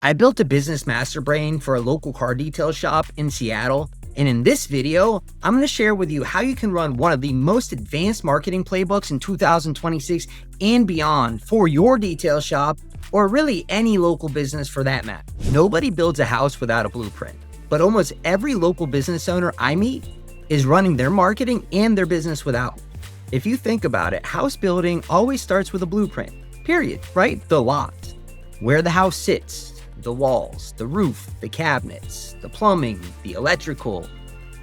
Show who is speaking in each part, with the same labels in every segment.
Speaker 1: I built a business master brain for a local car detail shop in Seattle, and in this video, I'm going to share with you how you can run one of the most advanced marketing playbooks in 2026 and beyond for your detail shop, or really any local business for that matter. Nobody builds a house without a blueprint, but almost every local business owner I meet is running their marketing and their business without one. If you think about it, house building always starts with a blueprint, period, right? The lot, where the house sits, the walls, the roof, the cabinets, the plumbing, the electrical,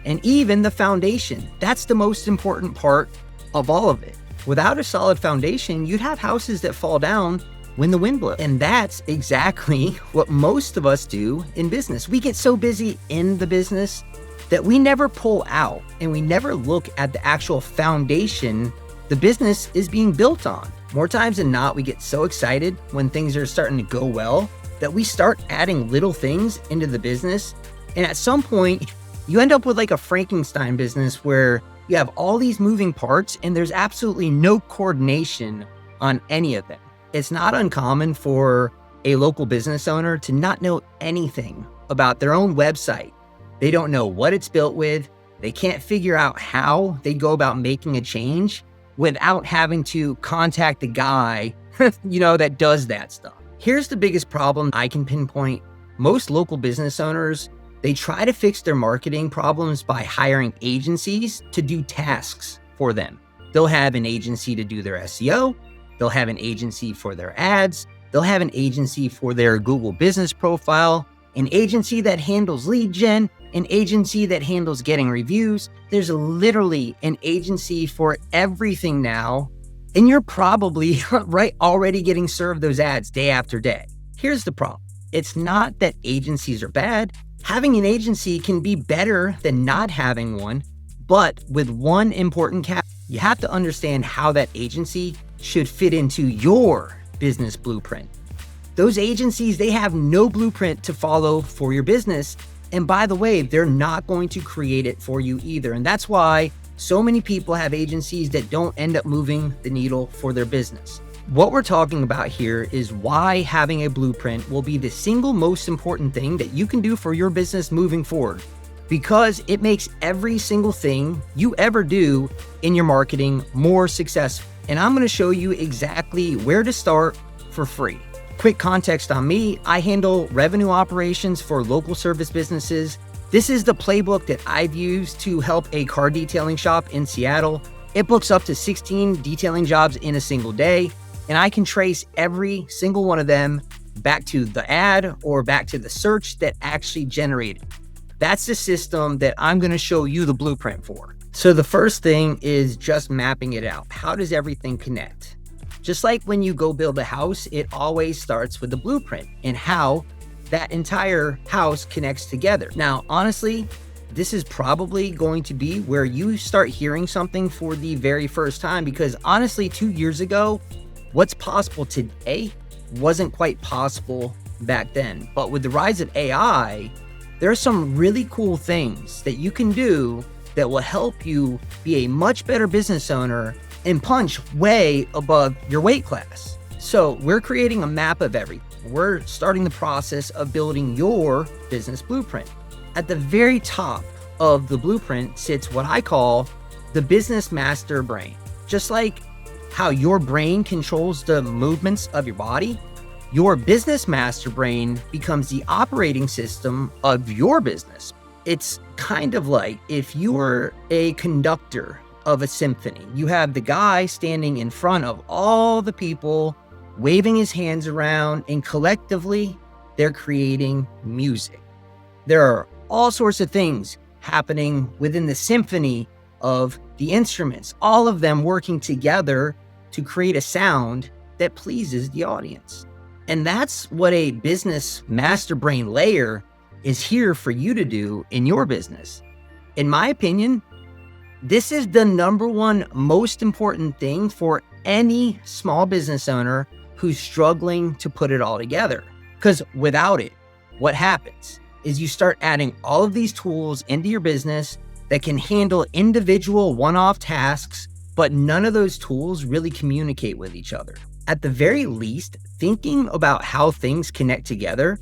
Speaker 1: and even the foundation. That's the most important part of all of it. Without a solid foundation, you'd have houses that fall down when the wind blows. And that's exactly what most of us do in business. We get so busy in the business that we never pull out and we never look at the actual foundation the business is being built on. More times than not, we get so excited when things are starting to go well that we start adding little things into the business. And at some point, you end up with like a Frankenstein business where you have all these moving parts and there's absolutely no coordination on any of them. It's not uncommon for a local business owner to not know anything about their own website. They don't know what it's built with. They can't figure out how they go about making a change without having to contact the guy, that does that stuff. Here's the biggest problem I can pinpoint. Most local business owners, they try to fix their marketing problems by hiring agencies to do tasks for them. They'll have an agency to do their SEO. They'll have an agency for their ads. They'll have an agency for their Google business profile, an agency that handles lead gen, an agency that handles getting reviews. There's literally an agency for everything now. And you're probably already getting served those ads day after day. Here's the problem. It's not that agencies are bad. Having an agency can be better than not having one, but with one important cap, you have to understand how that agency should fit into your business blueprint. Those agencies, they have no blueprint to follow for your business. And by the way, they're not going to create it for you either. And that's why so many people have agencies that don't end up moving the needle for their business. What we're talking about here is why having a blueprint will be the single most important thing that you can do for your business moving forward, because it makes every single thing you ever do in your marketing more successful. And I'm going to show you exactly where to start for free. Quick context on me, I handle revenue operations for local service businesses. This is the playbook that I've used to help a car detailing shop in Seattle. It books up to 16 detailing jobs in a single day, and I can trace every single one of them back to the ad or back to the search that actually generated. That's the system that I'm going to show you the blueprint for. So the first thing is just mapping it out. How does everything connect? Just like when you go build a house, it always starts with the blueprint and how that entire house connects together. Now, honestly, this is probably going to be where you start hearing something for the very first time, because honestly, 2 years ago, what's possible today wasn't quite possible back then. But with the rise of AI, there are some really cool things that you can do that will help you be a much better business owner and punch way above your weight class. So we're creating a map of everything. We're starting the process of building your business blueprint. At the very top of the blueprint sits what I call the business master brain. Just like how your brain controls the movements of your body, your business master brain becomes the operating system of your business. It's kind of like if you were a conductor of a symphony. You have the guy standing in front of all the people, waving his hands around, and collectively, they're creating music. There are all sorts of things happening within the symphony of the instruments, all of them working together to create a sound that pleases the audience. And that's what a business master brain layer is here for you to do in your business. In my opinion, this is the number one most important thing for any small business owner who's struggling to put it all together. Because without it, what happens is you start adding all of these tools into your business that can handle individual one-off tasks, but none of those tools really communicate with each other. At the very least, thinking about how things connect together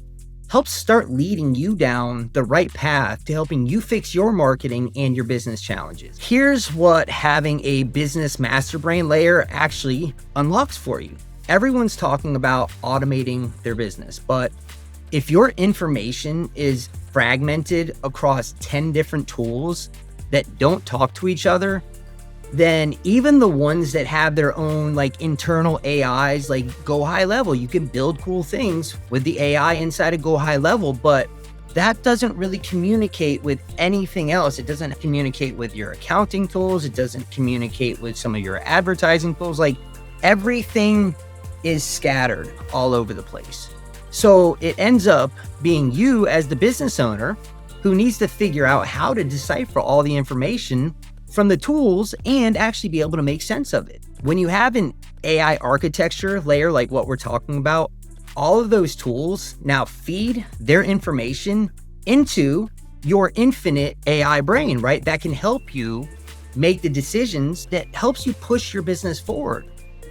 Speaker 1: helps start leading you down the right path to helping you fix your marketing and your business challenges. Here's what having a business master brain layer actually unlocks for you. Everyone's talking about automating their business, but if your information is fragmented across 10 different tools that don't talk to each other, then even the ones that have their own internal AIs, like Go High Level, you can build cool things with the AI inside of Go High Level, but that doesn't really communicate with anything else. It doesn't communicate with your accounting tools. It doesn't communicate with some of your advertising tools. Everything is scattered all over the place. So it ends up being you as the business owner who needs to figure out how to decipher all the information from the tools and actually be able to make sense of it. When you have an AI architecture layer like what we're talking about, all of those tools now feed their information into your infinite AI brain, right? That can help you make the decisions that helps you push your business forward.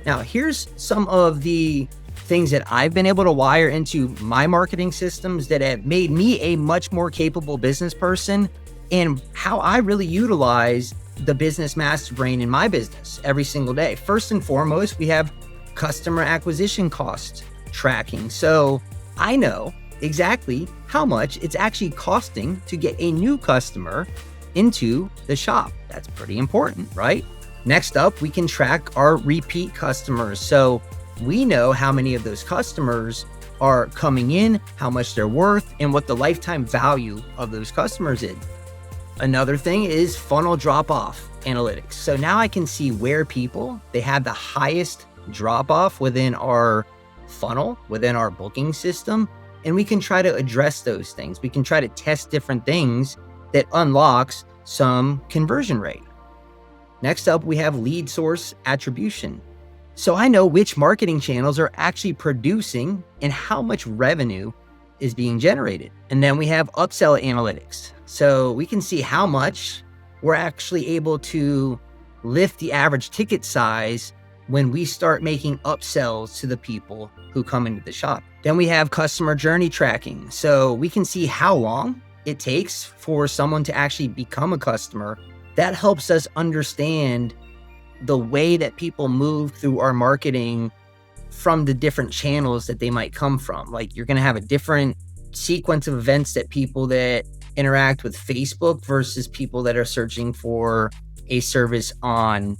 Speaker 1: Now, here's some of the things that I've been able to wire into my marketing systems that have made me a much more capable business person, and how I really utilize the business master brain in my business every single day. First and foremost, we have customer acquisition cost tracking. So I know exactly how much it's actually costing to get a new customer into the shop. That's pretty important, right? Next up, we can track our repeat customers. So we know how many of those customers are coming in, how much they're worth, and what the lifetime value of those customers is. Another thing is funnel drop-off analytics. So now I can see where they have the highest drop-off within our funnel, within our booking system, and we can try to address those things. We can try to test different things that unlocks some conversion rate. Next up, we have lead source attribution. So I know which marketing channels are actually producing and how much revenue is being generated. And then we have upsell analytics. So we can see how much we're actually able to lift the average ticket size when we start making upsells to the people who come into the shop. Then we have customer journey tracking. So we can see how long it takes for someone to actually become a customer. That helps us understand the way that people move through our marketing from the different channels that they might come from. Like, you're going to have a different sequence of events that people that interact with Facebook versus people that are searching for a service on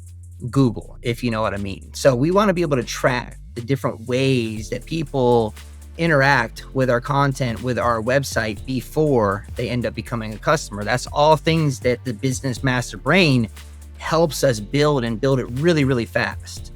Speaker 1: Google, if you know what I mean. So we want to be able to track the different ways that people interact with our content, with our website before they end up becoming a customer. That's all things that the business master brain helps us build, and build it really, really fast.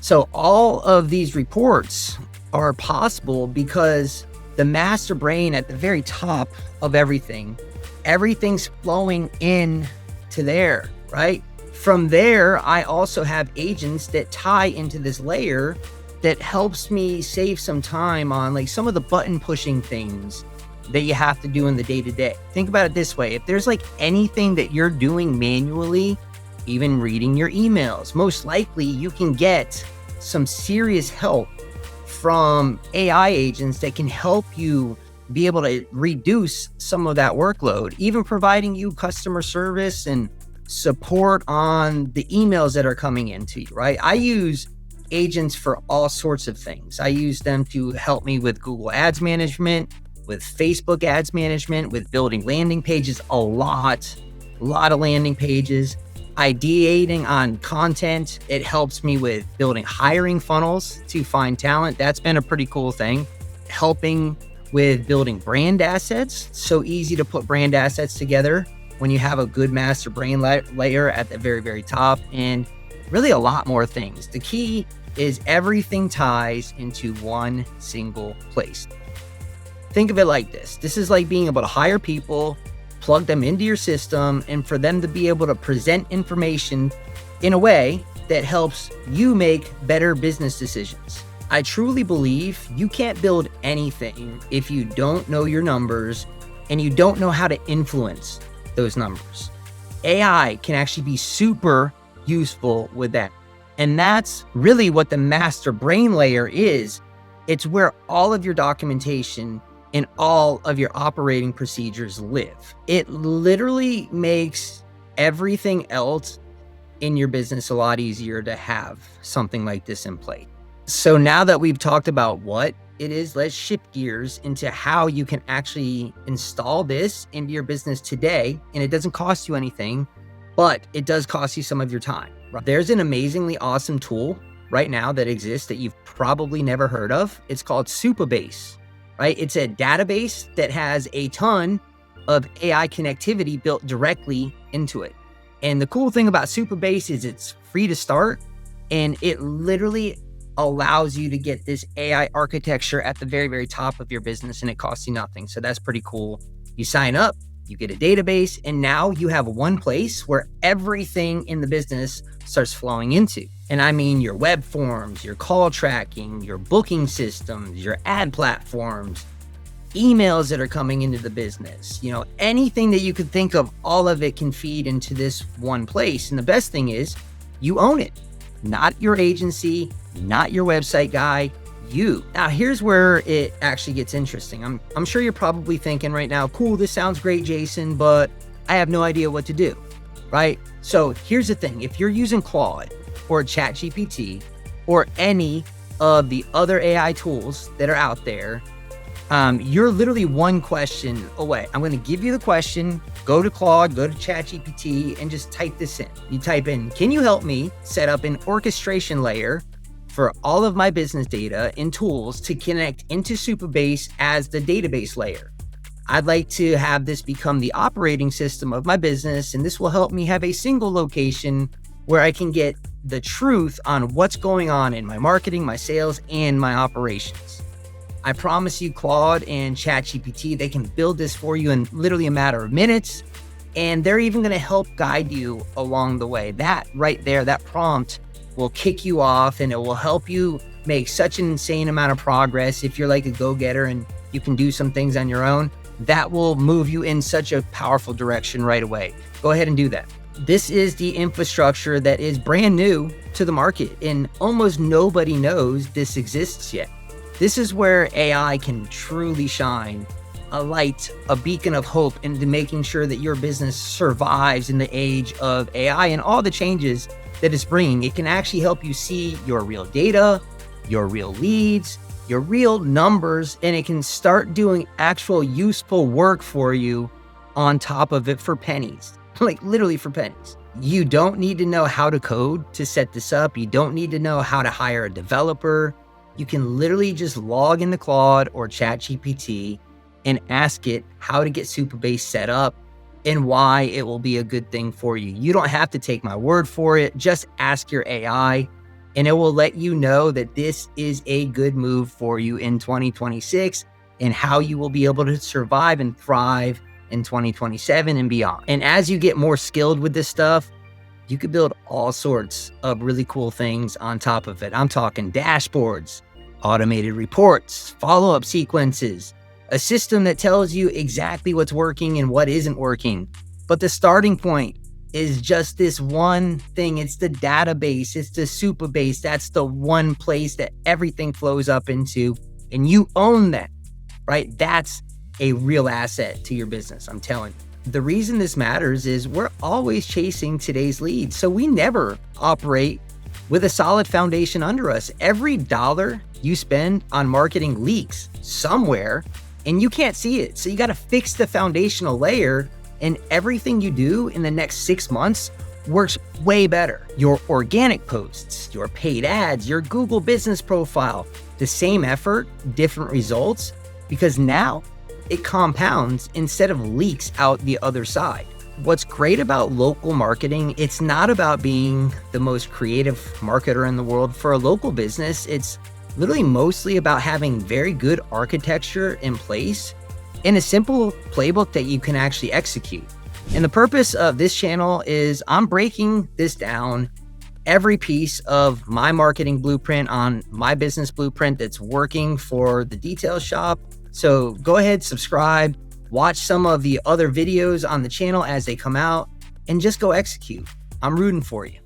Speaker 1: So all of these reports are possible because the master brain at the very top of everything's flowing in to there, right? From there, I also have agents that tie into this layer that helps me save some time on like some of the button pushing things that you have to do in the day-to-day. Think about it this way. If there's like anything that you're doing manually, even reading your emails, most likely you can get some serious help from AI agents that can help you be able to reduce some of that workload, even providing you customer service and support on the emails that are coming into you, right? I use agents for all sorts of things. I use them to help me with Google Ads management, with Facebook ads management, with building landing pages, a lot of landing pages, ideating on content. It helps me with building hiring funnels to find talent. That's been a pretty cool thing. Helping with building brand assets. So easy to put brand assets together when you have a good master brain layer at the very, very top, and really a lot more things. The key is everything ties into one single place. Think of it like this. This is like being able to hire people, plug them into your system, and for them to be able to present information in a way that helps you make better business decisions. I truly believe you can't build anything if you don't know your numbers and you don't know how to influence those numbers. AI can actually be super useful with that. And that's really what the master brain layer is. It's where all of your documentation and all of your operating procedures live. It literally makes everything else in your business a lot easier to have something like this in place. So now that we've talked about what it is, let's shift gears into how you can actually install this into your business today. And it doesn't cost you anything, but it does cost you some of your time. There's an amazingly awesome tool right now that exists that you've probably never heard of. It's called Supabase, right? It's a database that has a ton of AI connectivity built directly into it. And the cool thing about Supabase is it's free to start, and it literally allows you to get this AI architecture at the very, very top of your business, and it costs you nothing. So that's pretty cool. You sign up, you get a database, and now you have one place where everything in the business starts flowing into. And I mean your web forms, your call tracking, your booking systems, your ad platforms, emails that are coming into the business, anything that you could think of, all of it can feed into this one place. And the best thing is you own it, not your agency, not your website guy, you. Now, here's where it actually gets interesting. I'm sure you're probably thinking right now, cool, this sounds great, Jason, but I have no idea what to do, right? So here's the thing. If you're using Claude or ChatGPT or any of the other AI tools that are out there, you're literally one question away. I'm going to give you the question, go to Claude, go to ChatGPT, and just type this in. You type in, can you help me set up an orchestration layer for all of my business data and tools to connect into Supabase as the database layer? I'd like to have this become the operating system of my business, and this will help me have a single location where I can get the truth on what's going on in my marketing, my sales, and my operations. I promise you, Claude and ChatGPT, they can build this for you in literally a matter of minutes, and they're even going to help guide you along the way. That right there, that prompt will kick you off, and it will help you make such an insane amount of progress. If you're like a go-getter and you can do some things on your own, that will move you in such a powerful direction right away. Go ahead and do that. This is the infrastructure that is brand new to the market, and almost nobody knows this exists yet. This is where AI can truly shine a light, a beacon of hope into making sure that your business survives in the age of AI and all the changes that it's bringing. It can actually help you see your real data, your real leads, your real numbers, and it can start doing actual useful work for you on top of it for pennies, like literally for pennies. You don't need to know how to code to set this up. You don't need to know how to hire a developer. You can literally just log into Claude or ChatGPT and ask it how to get Supabase set up and why it will be a good thing for you. You don't have to take my word for it. Just ask your AI, and it will let you know that this is a good move for you in 2026 and how you will be able to survive and thrive in 2027 and beyond. And as you get more skilled with this stuff, you could build all sorts of really cool things on top of it. I'm talking dashboards, automated reports, follow-up sequences, a system that tells you exactly what's working and what isn't working. But the starting point is just this one thing. It's the database. It's the Supabase. That's the one place that everything flows up into, and you own that, right? That's a real asset to your business, I'm telling you. The reason this matters is we're always chasing today's leads. So we never operate with a solid foundation under us. Every dollar you spend on marketing leaks somewhere, and you can't see it. So you got to fix the foundational layer, and everything you do in the next 6 months works way better. Your organic posts, your paid ads, your Google business profile, the same effort, different results, because now it compounds instead of leaks out the other side. What's great about local marketing, it's not about being the most creative marketer in the world for a local business. It's literally mostly about having very good architecture in place and a simple playbook that you can actually execute. And the purpose of this channel is I'm breaking this down, every piece of my marketing blueprint on my business blueprint that's working for the detail shop. So go ahead, subscribe, watch some of the other videos on the channel as they come out, and just go execute. I'm rooting for you.